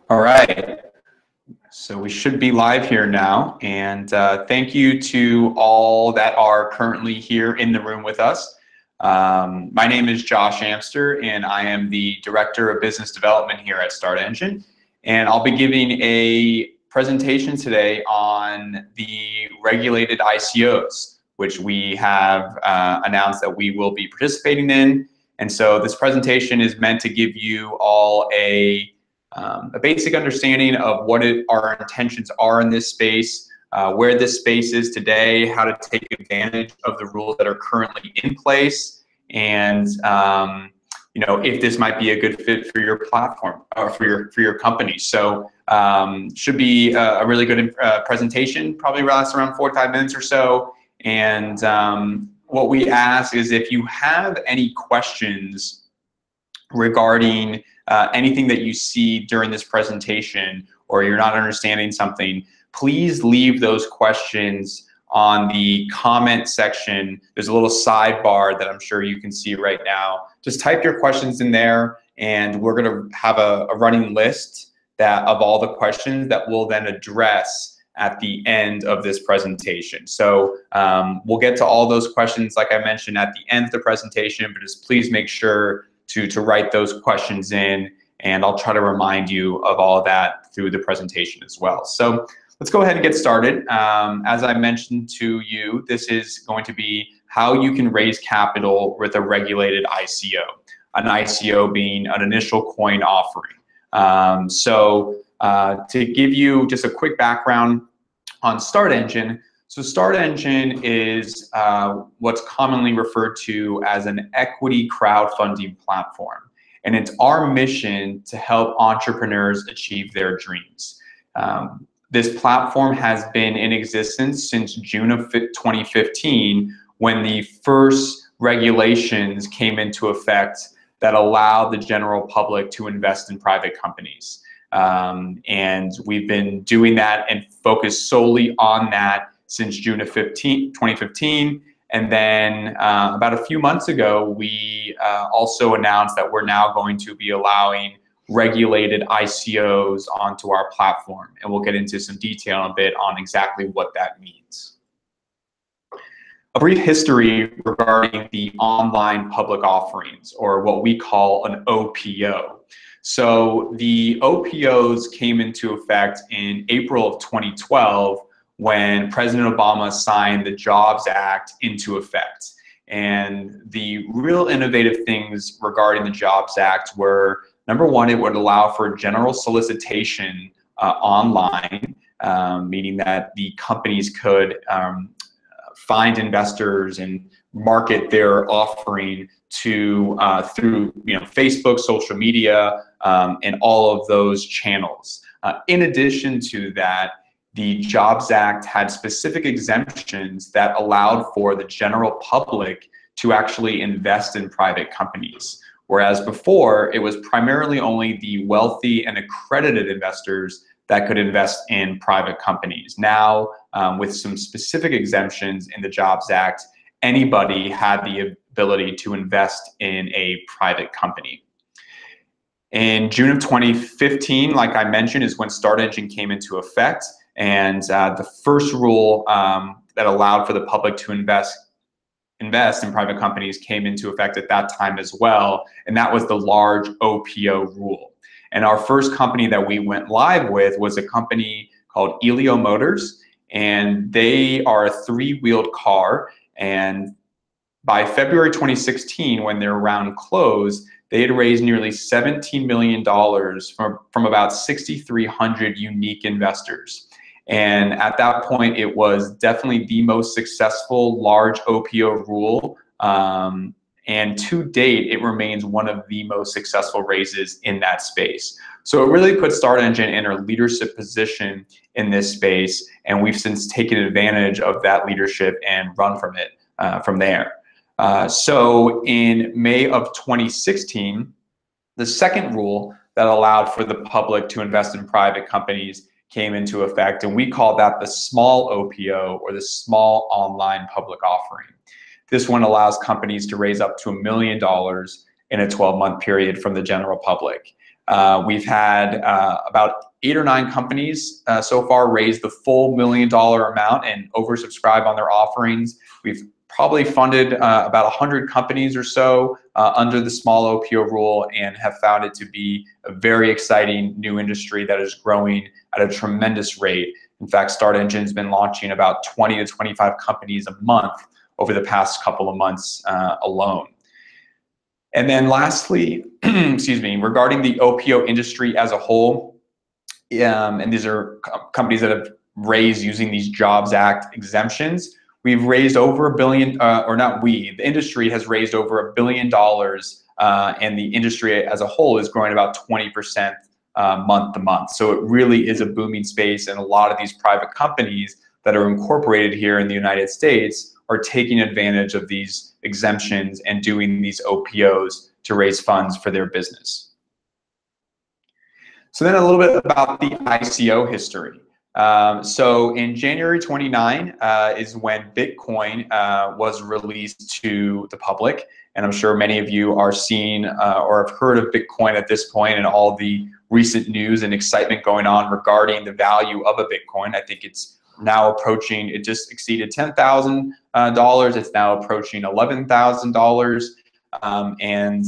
All right, so we should be live here now, and thank you to all that are currently here in the room with us. My name is Josh Amster, and I am the Director of Business Development here at Start Engine, and I'll be giving a presentation today on the regulated ICOs, which we have announced that we will be participating in. And so this presentation is meant to give you all a basic understanding of what our intentions are in this space, where this space is today, how to take advantage of the rules that are currently in place, and if this might be a good fit for your platform or for your company. So should be a really good presentation, probably lasts around 45 minutes or so. And what we ask is if you have any questions regarding anything that you see during this presentation, or you're not understanding something, please leave those questions on the comment section. There's a little sidebar that I'm sure you can see right now. Just type your questions in there, and we're going to have a running list of all the questions that we'll then address at the end of this presentation. So we'll get to all those questions, like I mentioned, at the end of the presentation, but just please make sure to write those questions in, and I'll try to remind you of all of that through the presentation as well. So let's go ahead and get started. As I mentioned to you, this is going to be how you can raise capital with a regulated ICO, an ICO being an initial coin offering. To give you just a quick background on Start Engine, so Start Engine is what's commonly referred to as an equity crowdfunding platform. And it's our mission to help entrepreneurs achieve their dreams. This platform has been in existence since June of 2015, when the first regulations came into effect that allowed the general public to invest in private companies. And we've been doing that and focused solely on that since June of 2015. And then about a few months ago, we also announced that we're now going to be allowing regulated ICOs onto our platform. And we'll get into some detail in a bit on exactly what that means. A brief history regarding the online public offerings, or what we call an OPO. So the OPOs came into effect in April of 2012 when President Obama signed the Jobs Act into effect. And the real innovative things regarding the Jobs Act were, number one, it would allow for general solicitation online, meaning that the companies could find investors and market their offering to through Facebook, social media, and all of those channels. In addition to that, the Jobs Act had specific exemptions that allowed for the general public to actually invest in private companies. Whereas before, it was primarily only the wealthy and accredited investors that could invest in private companies. Now, with some specific exemptions in the Jobs Act, anybody had the ability to invest in a private company. In June of 2015, like I mentioned, is when Start Engine came into effect. And the first rule that allowed for the public to invest in private companies came into effect at that time as well. And that was the large OPO rule. And our first company that we went live with was a company called ICO Motors. And they are a three-wheeled car. And by February 2016, when their round closed, they had raised nearly $17 million from about 6,300 unique investors. And at that point, it was definitely the most successful large OPO rule. And to date, it remains one of the most successful raises in that space. So it really put Start Engine in a leadership position in this space. And we've since taken advantage of that leadership and run from it from there. So in May of 2016, the second rule that allowed for the public to invest in private companies came into effect, and we call that the small OPO, or the small online public offering. This one allows companies to raise up to $1 million in a 12-month period from the general public. We've had about 8 or 9 companies so far raise the full $1 million amount and oversubscribe on their offerings. We've probably funded about 100 companies or so under the small OPO rule, and have found it to be a very exciting new industry that is growing at a tremendous rate. In fact, StartEngine has been launching about 20 to 25 companies a month over the past couple of months alone. And then lastly, excuse me, regarding the OPO industry as a whole, and these are companies that have raised using these Jobs Act exemptions, we've raised over $1 billion, or not we, the industry has raised over $1 billion, and the industry as a whole is growing about 20% month to month. So it really is a booming space, and a lot of these private companies that are incorporated here in the United States are taking advantage of these exemptions and doing these OPOs to raise funds for their business. So then a little bit about the ICO history. So in January 29 is when Bitcoin was released to the public, and I'm sure many of you are seeing or have heard of Bitcoin at this point and all the recent news and excitement going on regarding the value of a Bitcoin. I think it's now approaching, it just exceeded $10,000. It's now approaching $11,000. And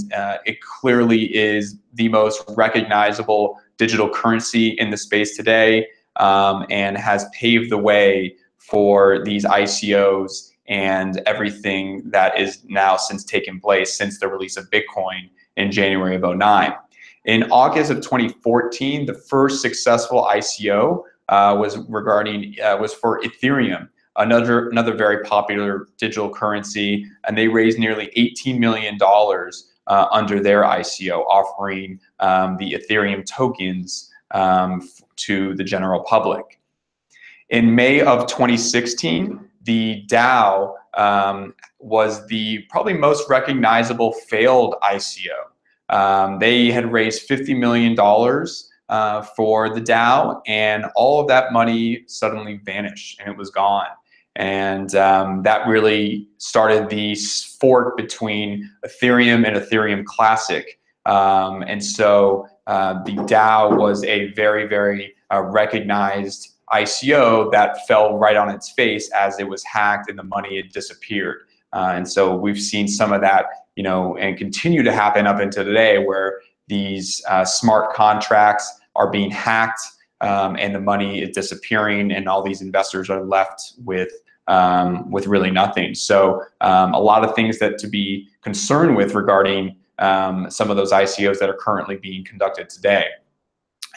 it clearly is the most recognizable digital currency in the space today, and has paved the way for these ICOs and everything that is now since taken place since the release of Bitcoin in January of 2009. In August of 2014, the first successful ICO was for Ethereum, another very popular digital currency, and they raised nearly $18 million under their ICO, offering the Ethereum tokens to the general public. In May of 2016, the DAO was the probably most recognizable failed ICO. They had raised $50 million for the DAO, and all of that money suddenly vanished and it was gone. And that really started the fork between Ethereum and Ethereum Classic. And so the DAO was a very, very recognized ICO that fell right on its face as it was hacked and the money had disappeared. And so we've seen some of that, you know, and continue to happen up into today, where these smart contracts are being hacked and the money is disappearing, and all these investors are left with really nothing. So a lot of things that to be concerned with regarding some of those ICOs that are currently being conducted today.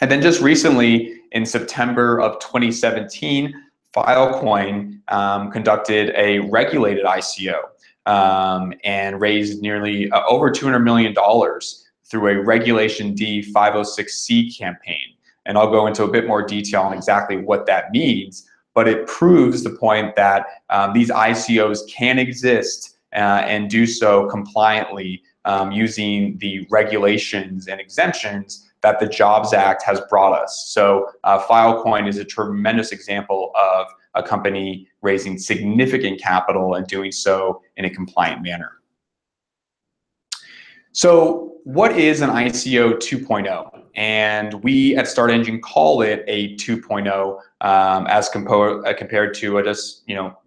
And then just recently, in September of 2017, Filecoin conducted a regulated ICO and raised nearly over $200 million through a Regulation D 506C campaign. And I'll go into a bit more detail on exactly what that means, but it proves the point that these ICOs can exist and do so compliantly using the regulations and exemptions that the Jobs Act has brought us. So Filecoin is a tremendous example of a company raising significant capital and doing so in a compliant manner. So what is an ICO 2.0? And we at StartEngine call it a 2.0 as compared to a just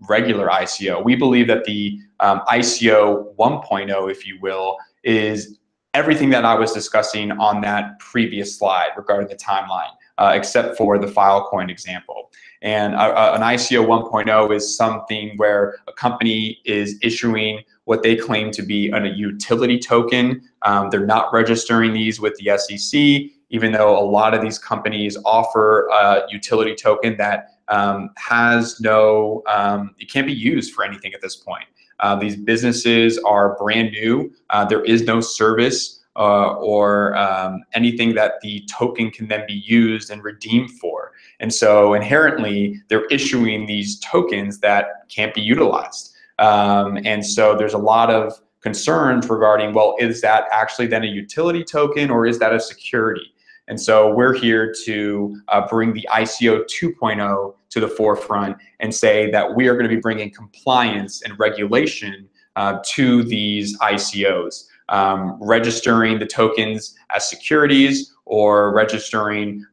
regular ICO. We believe that the ICO 1.0, if you will, is everything that I was discussing on that previous slide regarding the timeline, except for the Filecoin example. And an ICO 1.0 is something where a company is issuing what they claim to be a utility token. They're not registering these with the SEC, even though a lot of these companies offer a utility token that has no, it can't be used for anything at this point. These businesses are brand new. There is no service or anything that the token can then be used and redeemed for. And so inherently, they're issuing these tokens that can't be utilized. And so there's a lot of concerns regarding, well, is that actually then a utility token, or is that a security? And so we're here to bring the ICO 2.0 to the forefront and say that we are going to be bringing compliance and regulation to these ICOs. registering the tokens as securities, or registering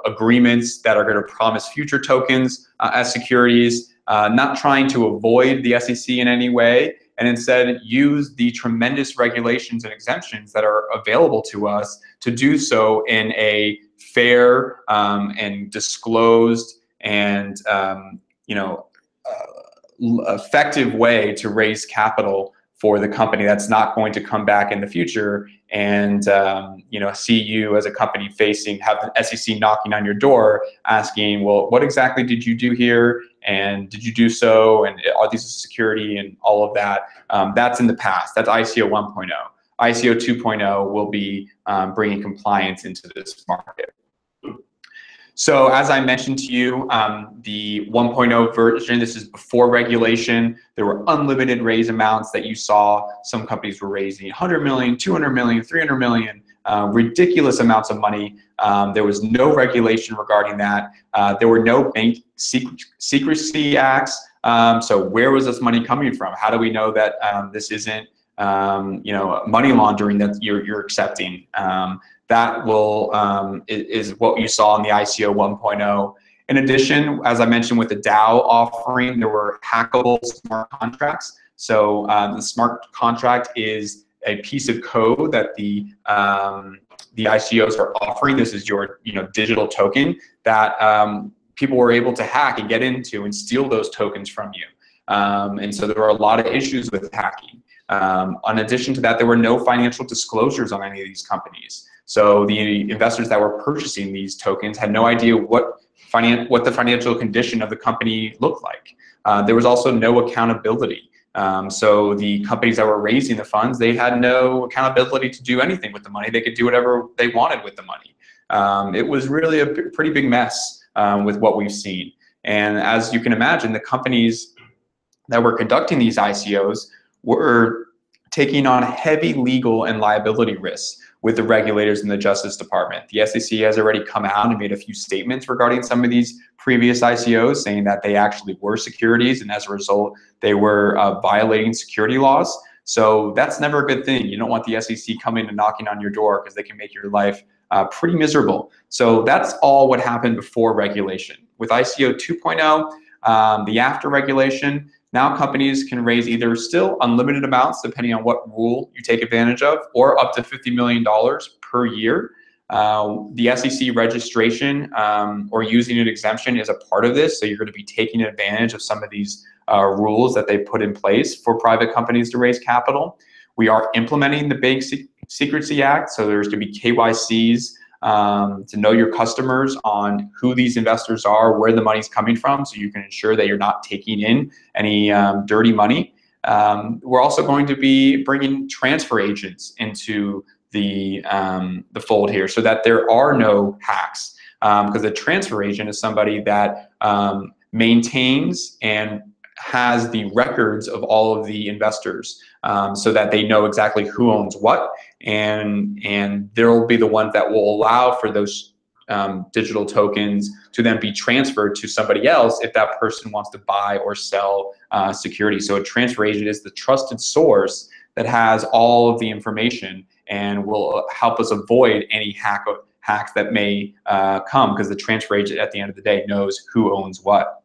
agreements that are going to promise future tokens as securities, not trying to avoid the SEC in any way, and instead use the tremendous regulations and exemptions that are available to us to do so in a fair and disclosed and effective way to raise capital for the company that's not going to come back in the future and see you as a company have the SEC knocking on your door asking, well, what exactly did you do here, and did you do so, and are these a security, and all of that. That's in the past. That's ICO 1.0. ICO 2.0 will be bringing compliance into this market. So as I mentioned to you, the 1.0 version, this is before regulation. There were unlimited raise amounts that you saw. Some companies were raising 100 million, 200 million, 300 million, ridiculous amounts of money. There was no regulation regarding that. There were no bank secrecy acts. So where was this money coming from? How do we know that this isn't money laundering that you're accepting? That is what you saw in the ICO 1.0. In addition, as I mentioned with the DAO offering, there were hackable smart contracts. So the smart contract is a piece of code that the ICOs are offering. This is your digital token that people were able to hack and get into and steal those tokens from you. And so there were a lot of issues with hacking. In addition to that, there were no financial disclosures on any of these companies. So the investors that were purchasing these tokens had no idea what the financial condition of the company looked like. There was also no accountability. So the companies that were raising the funds, they had no accountability to do anything with the money. They could do whatever they wanted with the money. It was really a pretty big mess with what we've seen. And as you can imagine, the companies that were conducting these ICOs were taking on heavy legal and liability risks with the regulators in the Justice Department. The SEC has already come out and made a few statements regarding some of these previous ICOs, saying that they actually were securities, and as a result, they were violating security laws. So that's never a good thing. You don't want the SEC coming and knocking on your door, because they can make your life pretty miserable. So that's all what happened before regulation. With ICO 2.0, the after regulation, now companies can raise either still unlimited amounts, depending on what rule you take advantage of, or up to $50 million per year. The SEC registration or using an exemption is a part of this, so you're going to be taking advantage of some of these rules that they put in place for private companies to raise capital. We are implementing the Bank Secrecy Act, so there's going to be KYCs to know your customers on who these investors are, where the money's coming from, so you can ensure that you're not taking in any dirty money. We're also going to be bringing transfer agents into the fold here, so that there are no hacks, because a transfer agent is somebody that maintains and has the records of all of the investors, so that they know exactly who owns what, and they'll be the ones that will allow for those digital tokens to then be transferred to somebody else if that person wants to buy or sell security. So a transfer agent is the trusted source that has all of the information and will help us avoid any hacks that may come, because the transfer agent at the end of the day knows who owns what.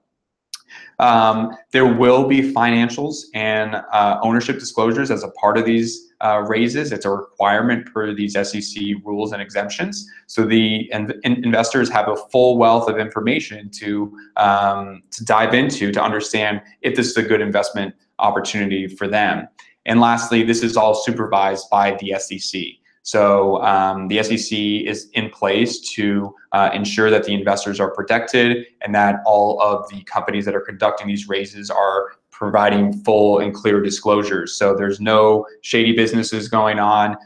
There will be financials and ownership disclosures as a part of these raises. It's a requirement per these SEC rules and exemptions. So the investors have a full wealth of information to dive into to understand if this is a good investment opportunity for them. And lastly, this is all supervised by the SEC. So the SEC is in place to ensure that the investors are protected and that all of the companies that are conducting these raises are providing full and clear disclosures. So there's no shady businesses going on.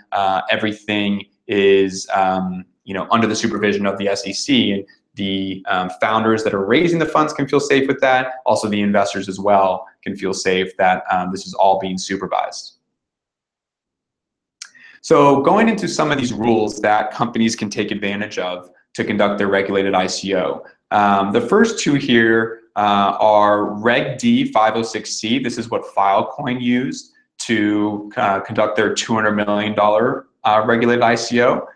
Everything is under the supervision of the SEC, and the founders that are raising the funds can feel safe with that. Also, the investors as well can feel safe that this is all being supervised. So going into some of these rules that companies can take advantage of to conduct their regulated ICO. The first two here are Reg D 506C. This is what Filecoin used to conduct their $200 million regulated ICO.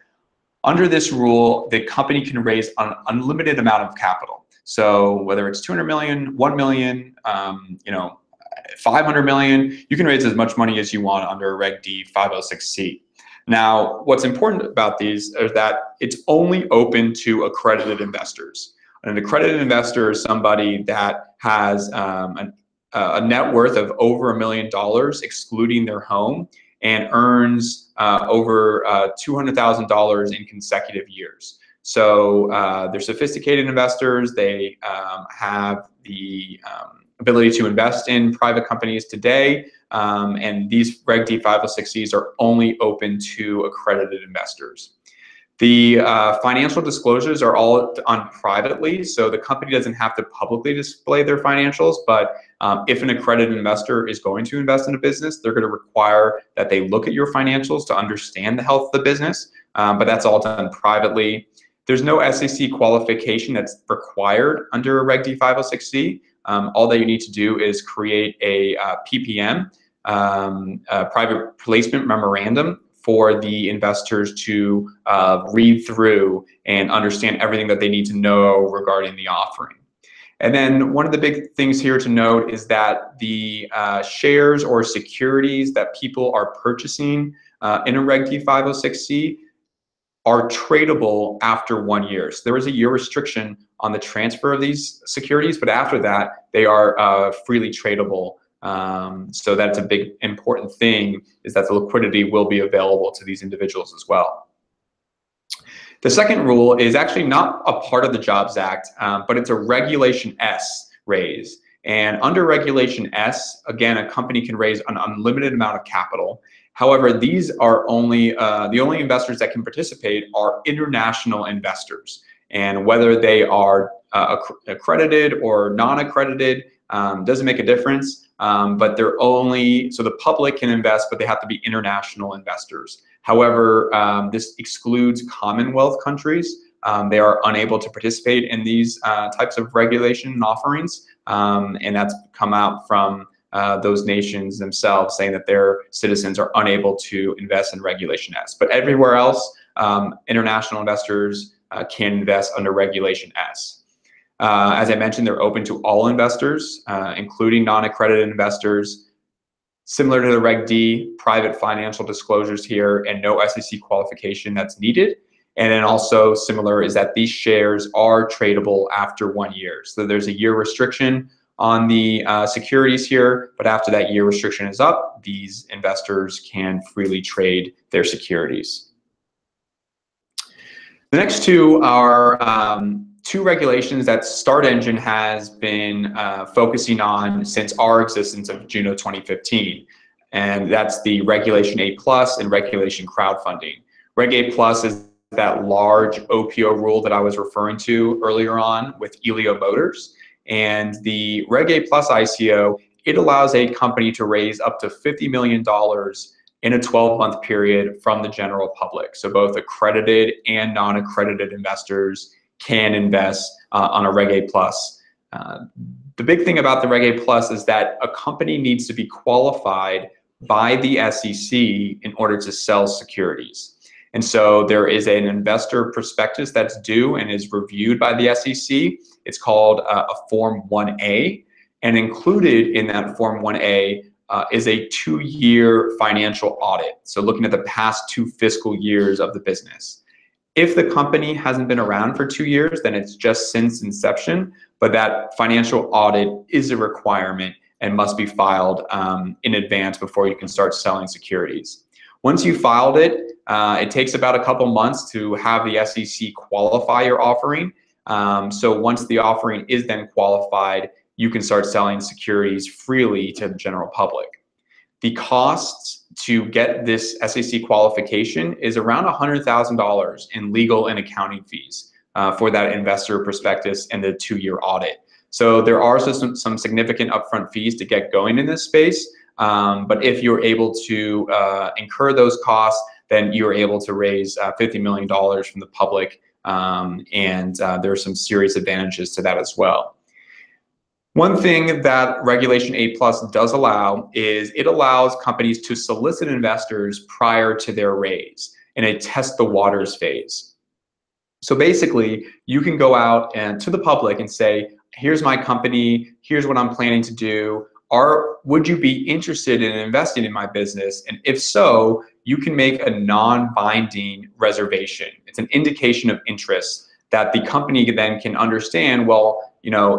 Under this rule, the company can raise an unlimited amount of capital. So whether it's 200 million, 1 million, 500 million, you can raise as much money as you want under Reg D 506C. Now, what's important about these is that it's only open to accredited investors. An accredited investor is somebody that has a net worth of over $1 million, excluding their home, and earns over $200,000 in consecutive years. So they're sophisticated investors. They have the ability to invest in private companies today, and these Reg D 506Cs are only open to accredited investors. The financial disclosures are all done privately, so the company doesn't have to publicly display their financials, but if an accredited investor is going to invest in a business, they're going to require that they look at your financials to understand the health of the business, but that's all done privately. There's no SEC qualification that's required under a Reg D 506C. All that you need to do is create a PPM, a private placement memorandum, for the investors to read through and understand everything that they need to know regarding the offering. And then one of the big things here to note is that the shares or securities that people are purchasing in a Reg D 506C are tradable after 1 year. So there is a year restriction on the transfer of these securities, but after that, they are freely tradable. So that's a big important thing, is that the liquidity will be available to these individuals as well. The second rule is actually not a part of the Jobs Act, but it's a Regulation S raise. And under Regulation S, again, a company can raise an unlimited amount of capital. However, these are only the only investors that can participate are international investors. And whether they are accredited or non-accredited doesn't make a difference. But they're only, so the public can invest, but they have to be international investors. However, this excludes Commonwealth countries. They are unable to participate in these types of regulation and offerings. And that's come out from those nations themselves, saying that their citizens are unable to invest in Regulation S. But everywhere else, international investors can invest under Regulation S. As I mentioned, they're open to all investors, including non-accredited investors. Similar to the Reg D, private financial disclosures here and no SEC qualification that's needed. And then also similar is that these shares are tradable after 1 year. So there's a year restriction on the securities here, but after that year restriction is up, these investors can freely trade their securities. The next two are two regulations that Start Engine has been focusing on since our existence of June of 2015. And that's the Regulation A+ and Regulation Crowdfunding. Reg A+ is that large OPO rule that I was referring to earlier on with Elio Motors. And the Reg A+ ICO, it allows a company to raise up to $50 million in a 12-month period from the general public. So both accredited and non-accredited investors can invest on a Reg A+. The big thing about the Reg A+ is that a company needs to be qualified by the SEC in order to sell securities. And so there is an investor prospectus that's due and is reviewed by the SEC. It's called a Form 1A, and included in that Form 1A is a 2-year financial audit. So looking at the past 2 fiscal years of the business. If the company hasn't been around for 2 years, then it's just since inception, but that financial audit is a requirement and must be filed in advance before you can start selling securities. Once you filed it, it takes about a couple months to have the SEC qualify your offering. So once the offering is then qualified, you can start selling securities freely to the general public. The costs to get this SEC qualification is around $100,000 in legal and accounting fees for that investor prospectus and the 2-year audit. So there are some significant upfront fees to get going in this space, but if you're able to incur those costs, then you're able to raise $50 million from the public, and there are some serious advantages to that as well. One thing that Regulation 8 Plus does allow is it allows companies to solicit investors prior to their raise in a test the waters phase. So basically, you can go out and to the public and say, here's my company, here's what I'm planning to do. Would you be interested in investing in my business? And if so, you can make a non-binding reservation. It's an indication of interest that the company then can understand, well,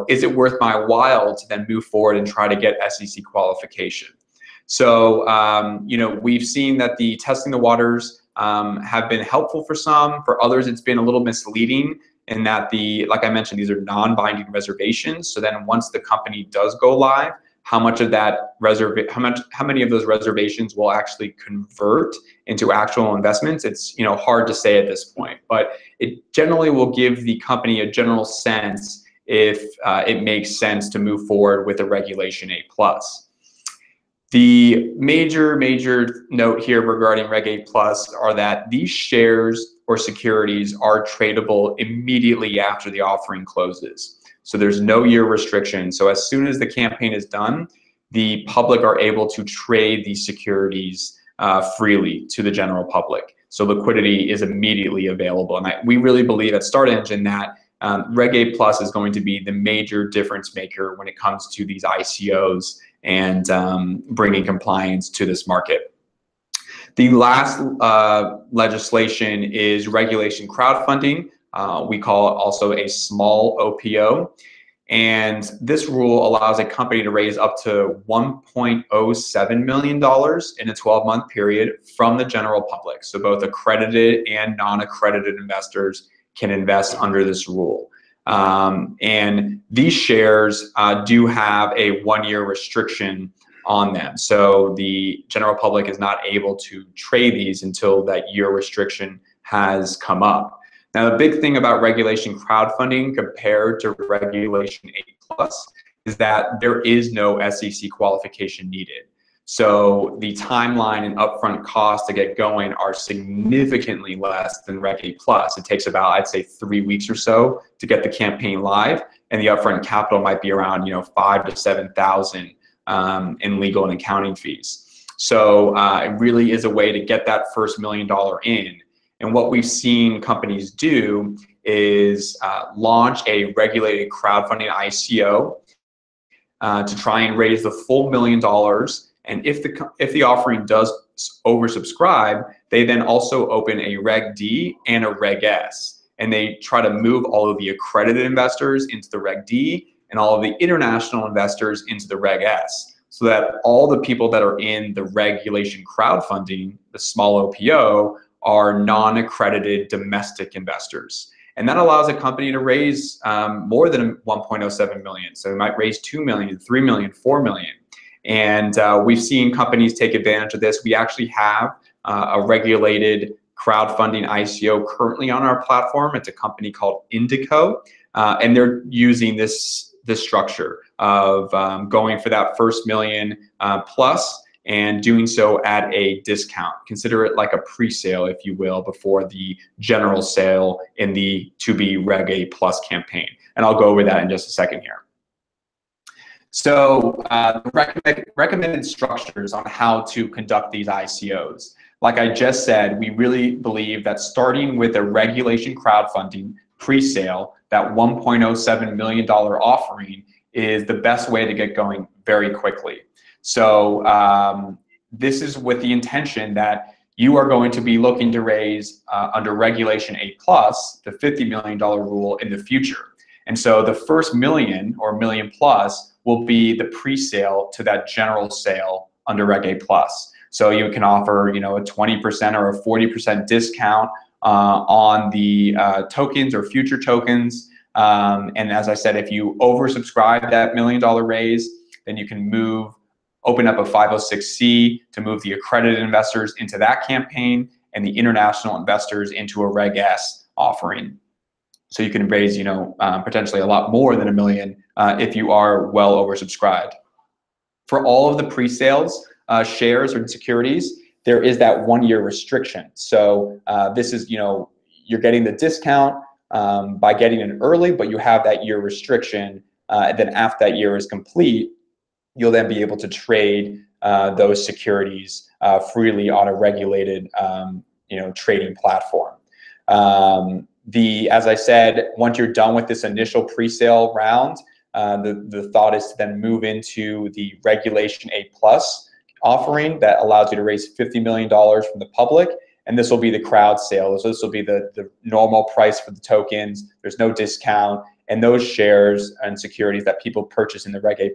is it worth my while to then move forward and try to get SEC qualification? So, we've seen that the testing the waters have been helpful for some. For others, it's been a little misleading in that like I mentioned, these are non-binding reservations. So then once the company does go live, how many of those reservations will actually convert into actual investments? It's hard to say at this point, but it generally will give the company a general sense if it makes sense to move forward with a Regulation 8 Plus. The major note here regarding Reg 8 Plus are that these shares or securities are tradable immediately after the offering closes. So there's no year restriction. So as soon as the campaign is done, the public are able to trade these securities freely to the general public. So liquidity is immediately available. And we really believe at Start Engine that Reg 8 Plus is going to be the major difference maker when it comes to these ICOs and bringing compliance to this market. The last legislation is regulation crowdfunding. We call it also a small OPO. And this rule allows a company to raise up to $1.07 million in a 12-month period from the general public. So both accredited and non-accredited investors can invest under this rule. And these shares do have a 1-year restriction on them. So the general public is not able to trade these until that year restriction has come up. Now, the big thing about regulation crowdfunding compared to Regulation 8 Plus is that there is no SEC qualification needed. So the timeline and upfront costs to get going are significantly less than Reg 8 Plus. It takes about, I'd say, 3 weeks or so to get the campaign live, and the upfront capital might be around, $5,000 to $7,000 in legal and accounting fees. So it really is a way to get that first $1 million in. And what we've seen companies do is launch a regulated crowdfunding ICO to try and raise the full $1 million. And if the offering does oversubscribe, they then also open a Reg D and a Reg S. And they try to move all of the accredited investors into the Reg D and all of the international investors into the Reg S, so that all the people that are in the regulation crowdfunding, the small OPO, are non-accredited domestic investors. And that allows a company to raise more than 1.07 million. So they might raise 2 million, 3 million, 4 million. And we've seen companies take advantage of this. We actually have a regulated crowdfunding ICO currently on our platform. It's a company called Indico, and they're using this structure of going for that first million plus and doing so at a discount. Consider it like a pre-sale, if you will, before the general sale in the to-be Reg 8 Plus campaign. And I'll go over that in just a second here. So recommended structures on how to conduct these ICOs. Like I just said, we really believe that starting with a regulation crowdfunding pre-sale, that $1.07 million offering is the best way to get going very quickly. So this is with the intention that you are going to be looking to raise under Regulation 8 Plus, the $50 million rule in the future. And so the first million or million plus will be the pre-sale to that general sale under Reg 8 Plus. So you can offer, a 20% or a 40% discount on the tokens or future tokens. And as I said, if you oversubscribe that $1 million raise, then you can open up a 506C to move the accredited investors into that campaign and the international investors into a Reg S offering. So you can raise, potentially a lot more than $1 million if you are well oversubscribed. For all of the pre-sales shares or securities, there is that 1-year restriction. So this is, you're getting the discount by getting in early, but you have that year restriction then after that year is complete, you'll then be able to trade those securities freely on a regulated trading platform. As I said, once you're done with this initial pre-sale round, the thought is to then move into the Regulation A+ offering that allows you to raise $50 million from the public, and this will be the crowd sale. So this will be the normal price for the tokens. There's no discount, and those shares and securities that people purchase in the Reg A+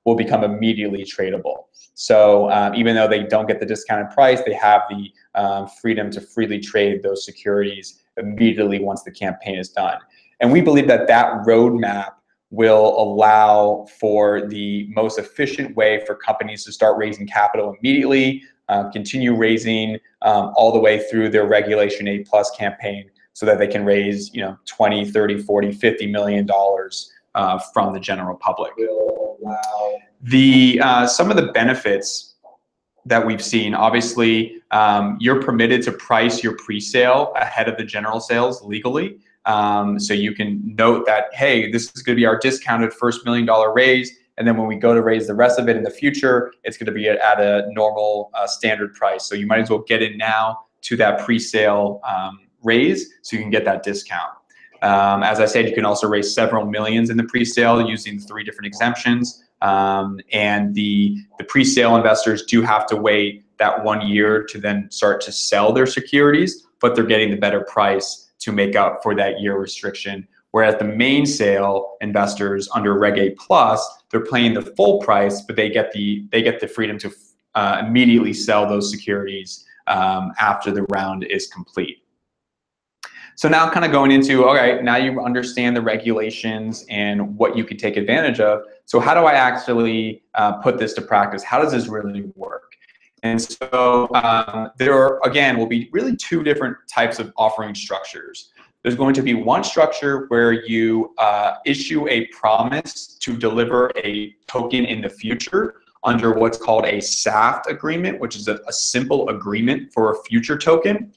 will become immediately tradable. So even though they don't get the discounted price, they have the freedom to freely trade those securities immediately once the campaign is done. And we believe that that roadmap will allow for the most efficient way for companies to start raising capital immediately, continue raising all the way through their Regulation A+ campaign, so that they can raise 20, 30, 40, $50 million from the general public. Some of the benefits that we've seen, obviously, you're permitted to price your pre-sale ahead of the general sales legally. So you can note that, hey, this is going to be our discounted first $1 million raise, and then when we go to raise the rest of it in the future, it's going to be at a normal standard price. So you might as well get in now to that pre-sale raise so you can get that discount. As I said, you can also raise several millions in the pre-sale using 3 different exemptions. And the pre-sale investors do have to wait that 1 year to then start to sell their securities, but they're getting the better price to make up for that year restriction. Whereas the main sale investors under Reg A+, they're paying the full price, but they get the freedom to immediately sell those securities after the round is complete. So now kind of going into, okay, now you understand the regulations and what you can take advantage of. So how do I actually put this to practice? How does this really work? And so again, will be really 2 different types of offering structures. There's going to be one structure where you issue a promise to deliver a token in the future under what's called a SAFT agreement, which is a simple agreement for a future token.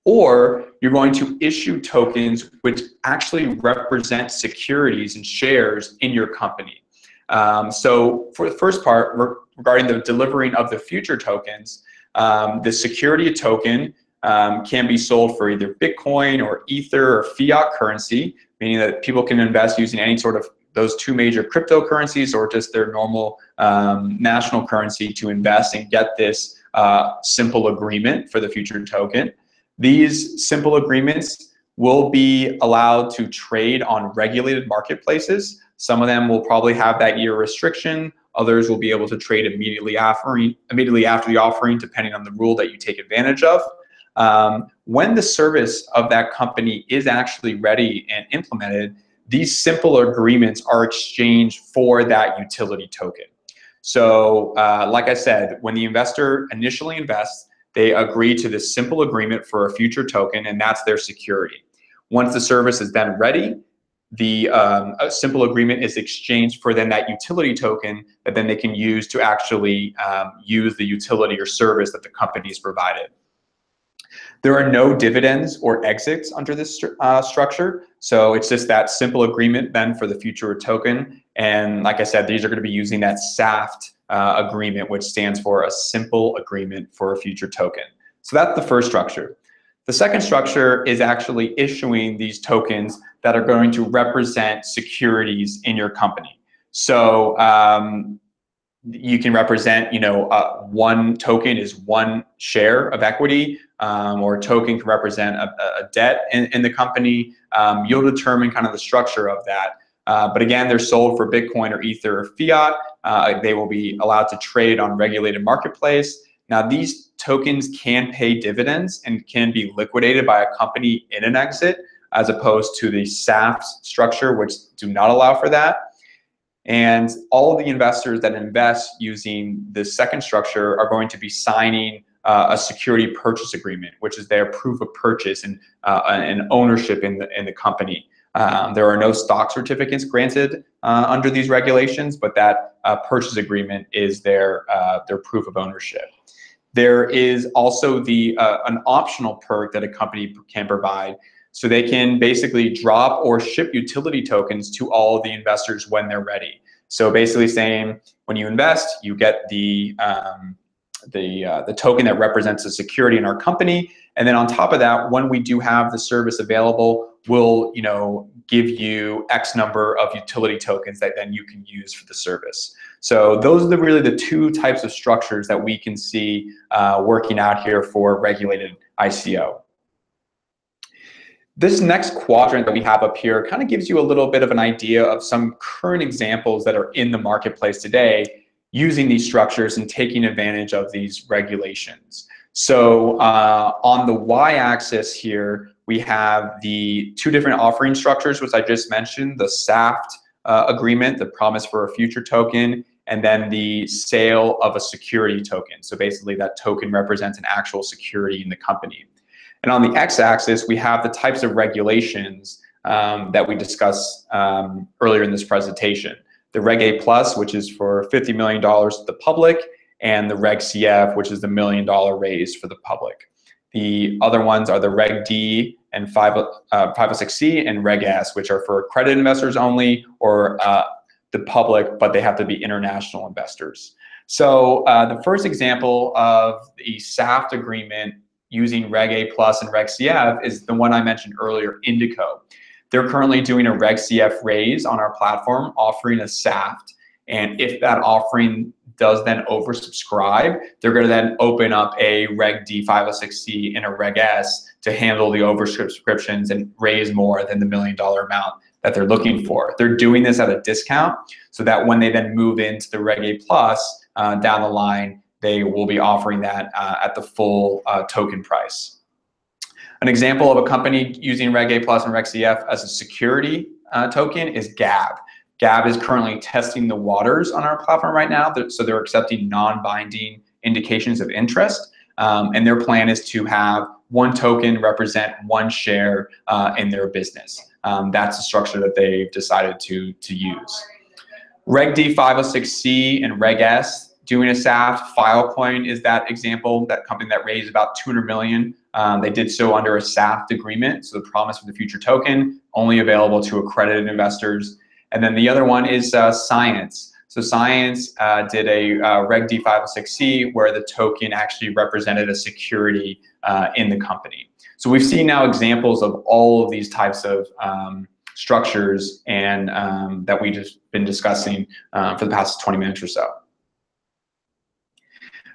Or you're going to issue tokens which actually represent securities and shares in your company. So for the first part, regarding the delivering of the future tokens, the security token can be sold for either Bitcoin or Ether or fiat currency, meaning that people can invest using any sort of those 2 major cryptocurrencies or just their normal national currency to invest and get this simple agreement for the future token. These simple agreements will be allowed to trade on regulated marketplaces. Some of them will probably have that year restriction. Others will be able to trade immediately after the offering, depending on the rule that you take advantage of. When the service of that company is actually ready and implemented, these simple agreements are exchanged for that utility token. So like I said, when the investor initially invests, they agree to this simple agreement for a future token, and that's their security. Once the service is then ready, the simple agreement is exchanged for then that utility token that then they can use to actually use the utility or service that the company has provided. There are no dividends or exits under this structure, so it's just that simple agreement then for the future token. And like I said, these are going to be using that SAFT agreement, which stands for a simple agreement for a future token. So that's the first structure. The second structure is actually issuing these tokens that are going to represent securities in your company. So you can represent, one token is 1 share of equity, or a token can represent a debt in the company. You'll determine kind of the structure of that. But again, they're sold for Bitcoin or Ether or fiat. They will be allowed to trade on regulated marketplace. Now, these tokens can pay dividends and can be liquidated by a company in an exit, as opposed to the SAFT structure, which do not allow for that. And all of the investors that invest using the second structure are going to be signing a security purchase agreement, which is their proof of purchase and ownership in the company. There are no stock certificates granted under these regulations, but that purchase agreement is their proof of ownership. There is also an optional perk that a company can provide. So they can basically drop or ship utility tokens to all of the investors when they're ready. So basically saying, when you invest, you get the token that represents a security in our company, and then on top of that, when we do have the service available, we'll give you X number of utility tokens that then you can use for the service. So those are really the two types of structures that we can see working out here for regulated ICO. This next quadrant that we have up here kind of gives you a little bit of an idea of some current examples that are in the marketplace today using these structures and taking advantage of these regulations. So on the y-axis here, we have the two different offering structures, which I just mentioned, the SAFT agreement, the promise for a future token, and then the sale of a security token. So basically that token represents an actual security in the company. And on the x-axis, we have the types of regulations that we discussed earlier in this presentation. The Reg A+, which is for $50 million to the public, and the Reg CF, which is the $1 million raise for the public. The other ones are the Reg D and 506C and Reg S, which are for accredited investors only, or the public, but they have to be international investors. So the first example of the SAFT agreement using Reg A+ and Reg CF is the one I mentioned earlier, Indico. They're currently doing a Reg CF raise on our platform, offering a SAFT. And if that offering does then oversubscribe, they're going to then open up a Reg D 506C and a Reg S to handle the oversubscriptions and raise more than the $1 million amount that they're looking for. They're doing this at a discount so that when they then move into the Reg A+ down the line, they will be offering that at the full token price. An example of a company using Reg A+ and Reg CF as a security token is Gab. Gab is currently testing the waters on our platform right now, so they're accepting non-binding indications of interest, and their plan is to have one token represent one share in their business. That's the structure that they've decided to use. Reg D 506C and Reg S doing a SAFT. Filecoin is that example, that company that raised about $200 million. They did so under a SAFT agreement, so the promise for the future token, only available to accredited investors. And then the other one is Science. So Science did a Reg D 506C where the token actually represented a security in the company. So we've seen now examples of all of these types of structures and that we've just been discussing for the past 20 minutes or so.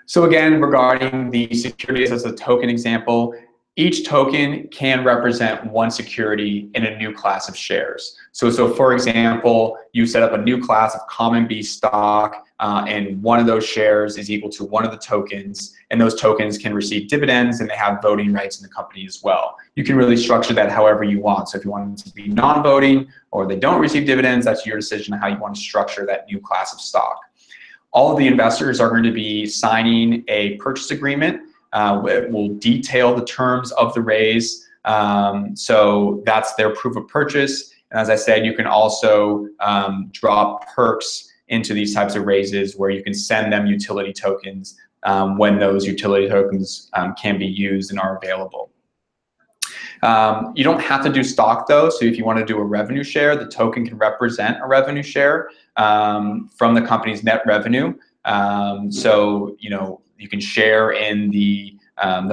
So again, regarding the securities as a token example, each token can represent one security in a new class of shares. So for example, you set up a new class of common B stock, and one of those shares is equal to one of the tokens, and those tokens can receive dividends and they have voting rights in the company as well. You can really structure that however you want. So if you want them to be non-voting or they don't receive dividends, that's your decision on how you want to structure that new class of stock. All of the investors are going to be signing a purchase agreement. It will detail the terms of the raise. So that's their proof of purchase. And as I said, you can also drop perks into these types of raises where you can send them utility tokens when those utility tokens can be used and are available. You don't have to do stock though, so if you want to do a revenue share, the token can represent a revenue share from the company's net revenue. So you can share in the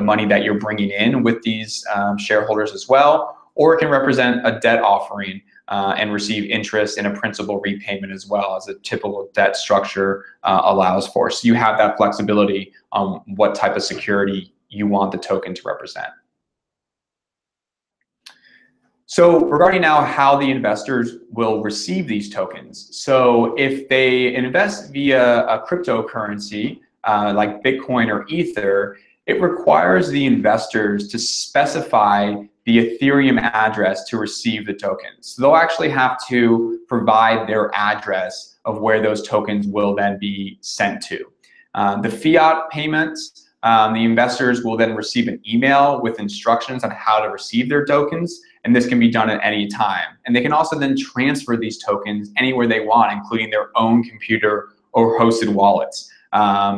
money that you're bringing in with these shareholders as well, or it can represent a debt offering and receive interest in a principal repayment as well, as a typical debt structure allows for. So you have that flexibility on what type of security you want the token to represent. So regarding now how the investors will receive these tokens. So if they invest via a cryptocurrency like Bitcoin or Ether, it requires the investors to specify the Ethereum address to receive the tokens. So they'll actually have to provide their address of where those tokens will then be sent to. The fiat payments, the investors will then receive an email with instructions on how to receive their tokens, and this can be done at any time. And they can also then transfer these tokens anywhere they want, including their own computer or hosted wallets.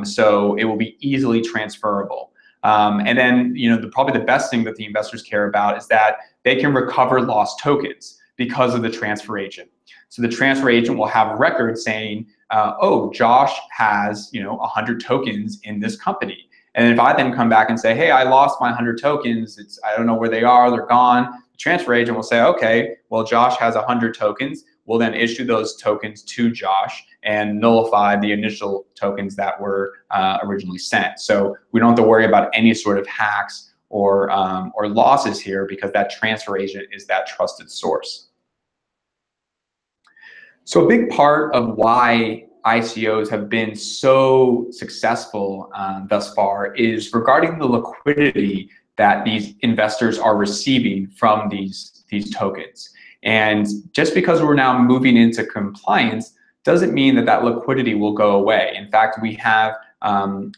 So it will be easily transferable. And then, probably the best thing that the investors care about is that they can recover lost tokens because of the transfer agent. So the transfer agent will have records saying, oh, Josh has 100 tokens in this company. And if I then come back and say, hey, I lost my 100 tokens, I don't know where they are, they're gone. The transfer agent will say, okay, well, Josh has 100 tokens. We'll then issue those tokens to Josh and nullify the initial tokens that were originally sent. So we don't have to worry about any sort of hacks or losses here, because that transfer agent is that trusted source. So a big part of why ICOs have been so successful thus far is regarding the liquidity that these investors are receiving from these tokens. And just because we're now moving into compliance doesn't mean that that liquidity will go away. In fact, we have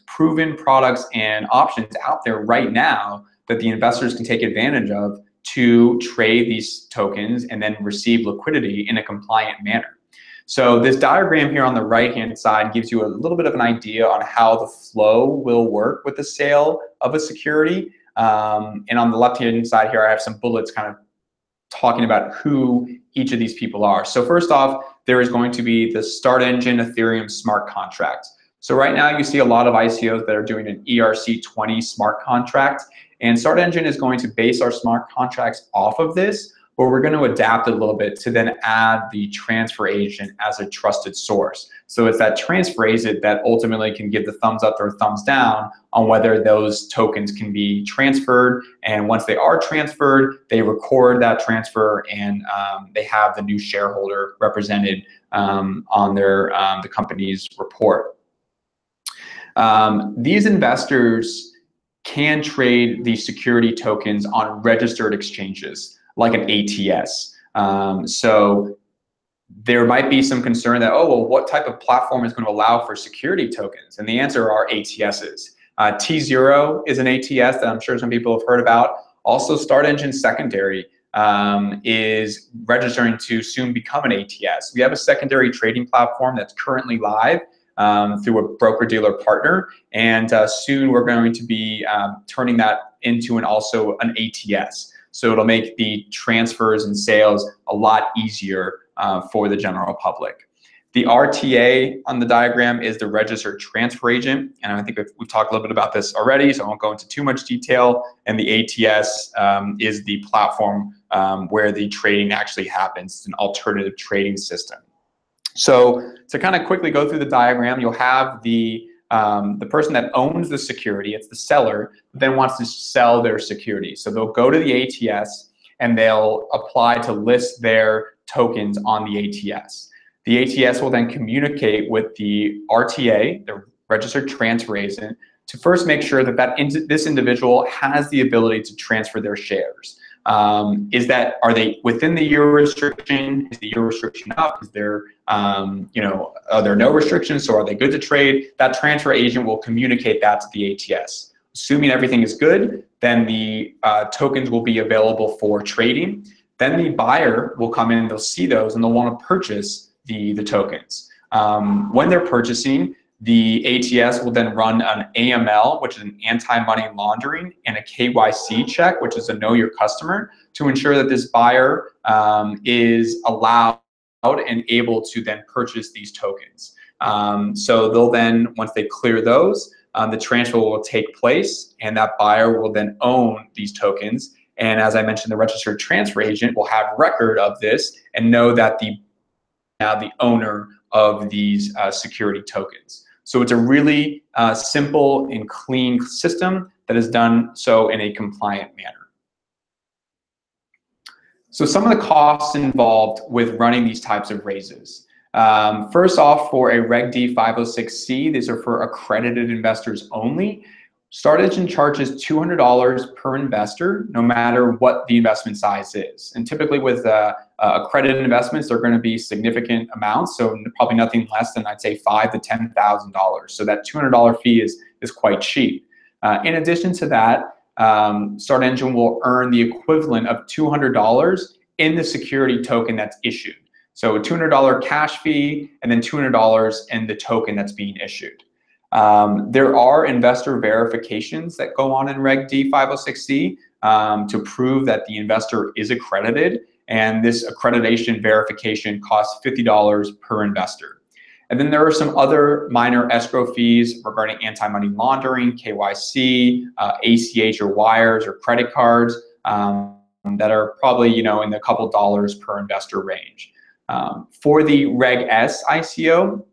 proven products and options out there right now that the investors can take advantage of to trade these tokens and then receive liquidity in a compliant manner. So this diagram here on the right-hand side gives you a little bit of an idea on how the flow will work with the sale of a security. And on the left-hand side here, I have some bullets kind of talking about who each of these people are. So first off, there is going to be the Start Engine Ethereum smart contract. So right now you see a lot of ICOs that are doing an ERC20 smart contract, and Start Engine is going to base our smart contracts off of this, but we're going to adapt it a little bit to then add the transfer agent as a trusted source. So it's that transfer agent that ultimately can give the thumbs up or thumbs down on whether those tokens can be transferred. And once they are transferred, they record that transfer, and they have the new shareholder represented on their the company's report. These investors can trade these security tokens on registered exchanges, like an ATS. So there might be some concern that, oh, well, what type of platform is going to allow for security tokens? And the answer are ATSs. T0 is an ATS that I'm sure some people have heard about. Also, Start Engine Secondary is registering to soon become an ATS. We have a secondary trading platform that's currently live through a broker-dealer partner, and soon we're going to be turning that into also an ATS. So it'll make the transfers and sales a lot easier for the general public. The RTA on the diagram is the registered transfer agent, and I think we've talked a little bit about this already, so I won't go into too much detail. And the ATS is the platform where the trading actually happens. It's an alternative trading system. So to kind of quickly go through the diagram, you'll have the person that owns the security, it's the seller, then wants to sell their security. So they'll go to the ATS and they'll apply to list their tokens on the ATS. The ATS will then communicate with the RTA, the registered transfer agent, to first make sure that this individual has the ability to transfer their shares. Are they within the year restriction? Is the year restriction up? Is there, are there no restrictions? So are they good to trade? That transfer agent will communicate that to the ATS. Assuming everything is good, then the tokens will be available for trading. Then the buyer will come in, they'll see those, and they'll want to purchase the tokens. When they're purchasing, the ATS will then run an AML, which is an anti-money laundering, and a KYC check, which is a know your customer, to ensure that this buyer is allowed and able to then purchase these tokens. So they'll then, once they clear those, the transfer will take place, and that buyer will then own these tokens. And as I mentioned, the registered transfer agent will have record of this and know that now the owner of these security tokens. So it's a really simple and clean system that is done so in a compliant manner. So some of the costs involved with running these types of raises. First off, for a Reg D 506C, these are for accredited investors only. Start Engine charges $200 per investor, no matter what the investment size is. And typically with accredited investments, they're going to be significant amounts, so probably nothing less than, I'd say, $5,000 to $10,000. So that $200 fee is quite cheap. In addition to that, Start Engine will earn the equivalent of $200 in the security token that's issued. So a $200 cash fee and then $200 in the token that's being issued. There are investor verifications that go on in Reg D 506C. to prove that the investor is accredited, and this accreditation verification costs $50 per investor. And then there are some other minor escrow fees regarding anti-money laundering, KYC, ACH or wires or credit cards that are probably in the couple dollars per investor range. For the Reg S ICO,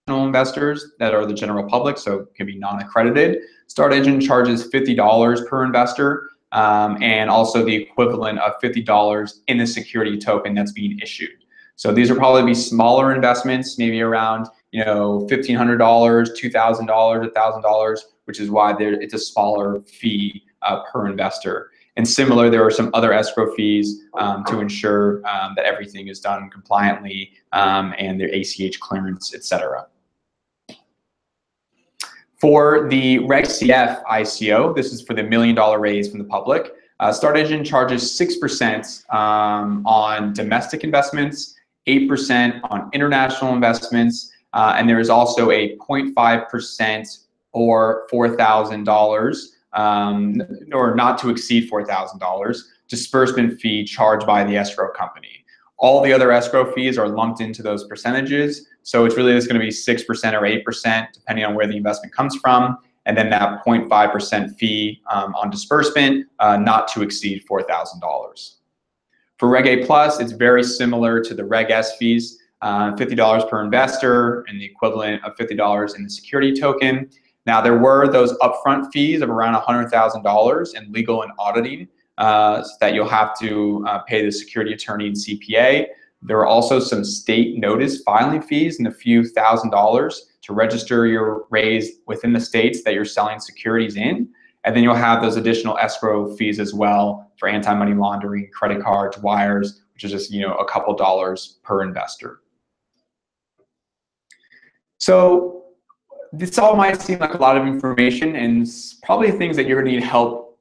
investors that are the general public, so can be non-accredited, StartEngine charges $50 per investor, and also the equivalent of $50 in the security token that's being issued. So these are probably be smaller investments, maybe around $1,500, $2,000, $1,000, which is why it's a smaller fee per investor. And similar, there are some other escrow fees to ensure that everything is done compliantly and their ACH clearance, etc. For the Reg CF ICO, this is for the $1 million raise from the public. StartEngine charges 6% on domestic investments, 8% on international investments, and there is also a 0.5% or $4,000, or not to exceed $4,000 disbursement fee charged by the escrow company. All the other escrow fees are lumped into those percentages, so it's really just going to be 6% or 8% depending on where the investment comes from, and then that 0.5% fee on disbursement not to exceed $4,000. For Reg A Plus, it's very similar to the Reg S fees, $50 per investor and the equivalent of $50 in the security token. Now, there were those upfront fees of around $100,000 in legal and auditing that you'll have to pay the security attorney and CPA. There are also some state notice filing fees and a few $1,000s to register your raise within the states that you're selling securities in. And then you'll have those additional escrow fees as well for anti-money laundering, credit cards, wires, which is just a couple dollars per investor. So this all might seem like a lot of information, and probably things that you're going to need help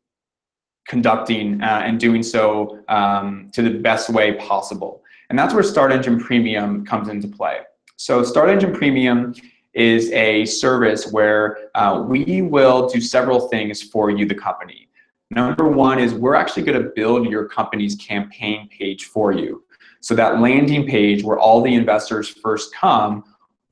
conducting and doing so to the best way possible. And that's where StartEngine Premium comes into play. So StartEngine Premium is a service where we will do several things for you, the company. Number one is we're actually going to build your company's campaign page for you. So that landing page where all the investors first come,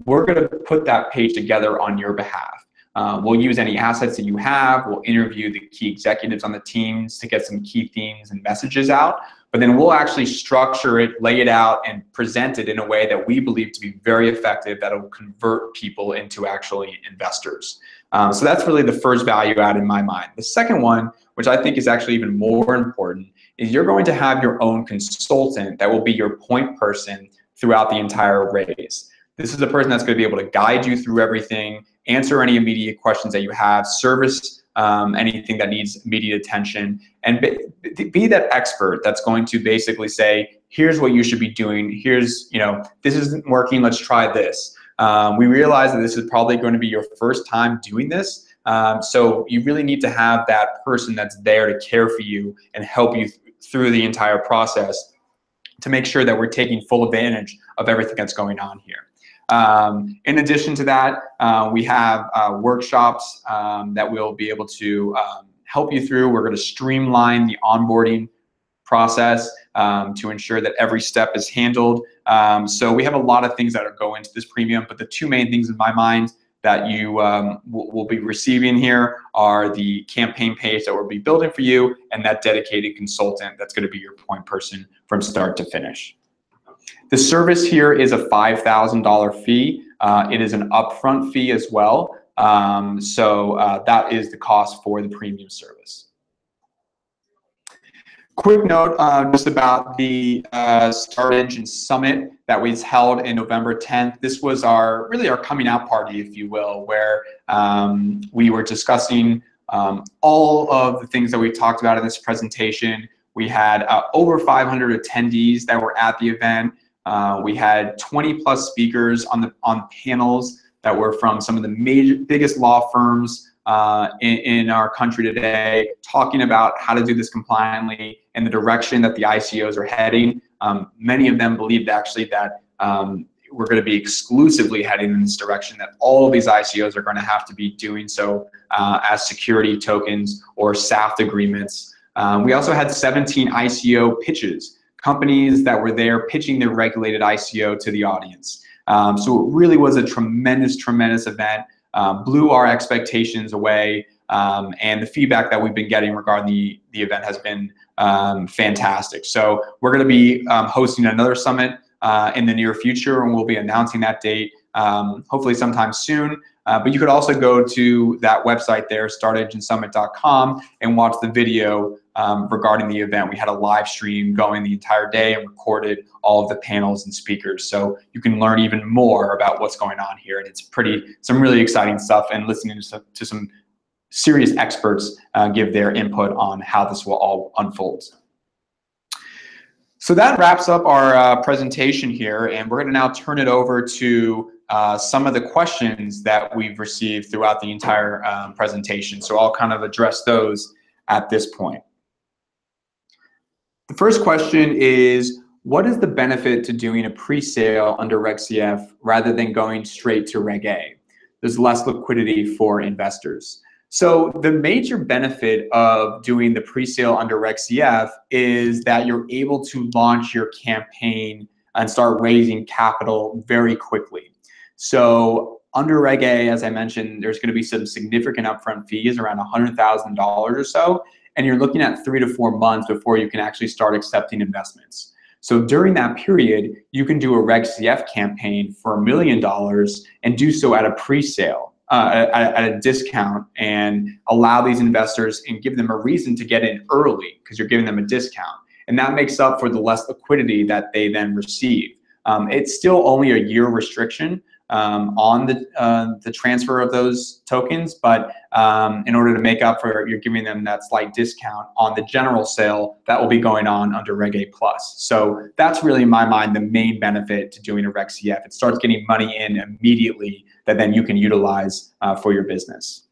we're going to put that page together on your behalf. We'll use any assets that you have. We'll interview the key executives on the teams to get some key themes and messages out. But then we'll actually structure it, lay it out, and present it in a way that we believe to be very effective, that will convert people into actually investors. So that's really the first value add in my mind. The second one, which I think is actually even more important, is you're going to have your own consultant that will be your point person throughout the entire raise. This is the person that's going to be able to guide you through everything, answer any immediate questions that you have, service anything that needs immediate attention, and be that expert that's going to basically say, here's what you should be doing, here's, this isn't working, let's try this. We realize that this is probably going to be your first time doing this, so you really need to have that person that's there to care for you and help you through the entire process to make sure that we're taking full advantage of everything that's going on here. In addition to that, we have workshops that we'll be able to help you through. We're going to streamline the onboarding process to ensure that every step is handled. So we have a lot of things that go into this premium, but the two main things in my mind that you will be receiving here are the campaign page that we'll be building for you and that dedicated consultant that's going to be your point person from start to finish. The service here is a $5,000 fee. It is an upfront fee as well. So that is the cost for the premium service. Quick note just about the StartEngine Summit that was held in November 10th. This was really our coming out party, if you will, where we were discussing all of the things that we talked about in this presentation. We had over 500 attendees that were at the event. We had 20 plus speakers on panels that were from some of the biggest law firms in our country today, talking about how to do this compliantly and the direction that the ICOs are heading. Many of them believed actually that we're going to be exclusively heading in this direction, that all of these ICOs are going to have to be doing so as security tokens or SAFT agreements. We also had 17 ICO pitches, companies that were there pitching their regulated ICO to the audience. So it really was a tremendous event, blew our expectations away, and the feedback that we've been getting regarding the event has been fantastic. So we're going to be hosting another summit in the near future, and we'll be announcing that date hopefully sometime soon. But you could also go to that website there, startenginesummit.com, and watch the video regarding the event. We had a live stream going the entire day and recorded all of the panels and speakers. So you can learn even more about what's going on here. And it's some really exciting stuff, and listening to some serious experts give their input on how this will all unfold. So that wraps up our presentation here, and we're going to now turn it over to some of the questions that we've received throughout the entire presentation. So I'll kind of address those at this point. The first question is, what is the benefit to doing a pre-sale under Reg CF rather than going straight to Reg A? There's less liquidity for investors. So the major benefit of doing the pre-sale under Reg CF is that you're able to launch your campaign and start raising capital very quickly. So under Reg A, as I mentioned, there's going to be some significant upfront fees, around $100,000 or so, and you're looking at 3 to 4 months before you can actually start accepting investments. So during that period, you can do a Reg CF campaign for $1 million and do so at a pre-sale. At a discount, and allow these investors and give them a reason to get in early because you're giving them a discount. And that makes up for the less liquidity that they then receive. It's still only a year restriction on the transfer of those tokens, but in order to make up for it, you're giving them that slight discount on the general sale that will be going on under Reg A+. So that's really, in my mind, the main benefit to doing a Reg CF. It starts getting money in immediately that then you can utilize for your business.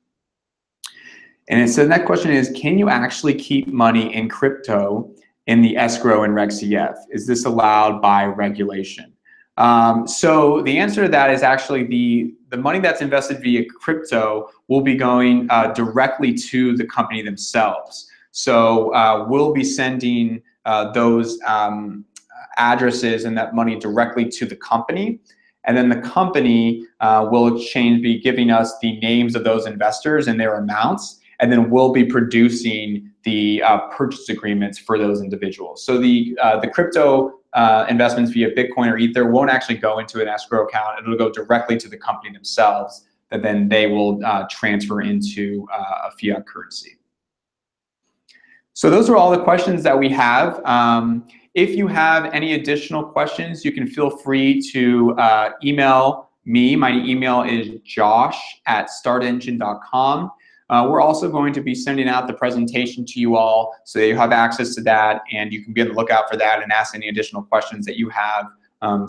And so the next question is, can you actually keep money in crypto in the escrow in Reg CF? Is this allowed by regulation? So the answer to that is actually the money that's invested via crypto will be going directly to the company themselves. So we'll be sending those addresses and that money directly to the company. And then the company will be giving us the names of those investors and their amounts, and then we'll be producing the purchase agreements for those individuals. So the crypto investments via Bitcoin or Ether won't actually go into an escrow account. It'll go directly to the company themselves, that then they will transfer into a fiat currency. So those are all the questions that we have. If you have any additional questions, you can feel free to email me. My email is josh@startengine.com. We're also going to be sending out the presentation to you all so that you have access to that, and you can be on the lookout for that and ask any additional questions that you have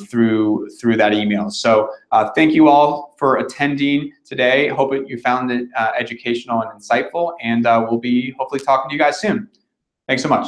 through that email. So thank you all for attending today. Hope you found it educational and insightful, and we'll be hopefully talking to you guys soon. Thanks so much.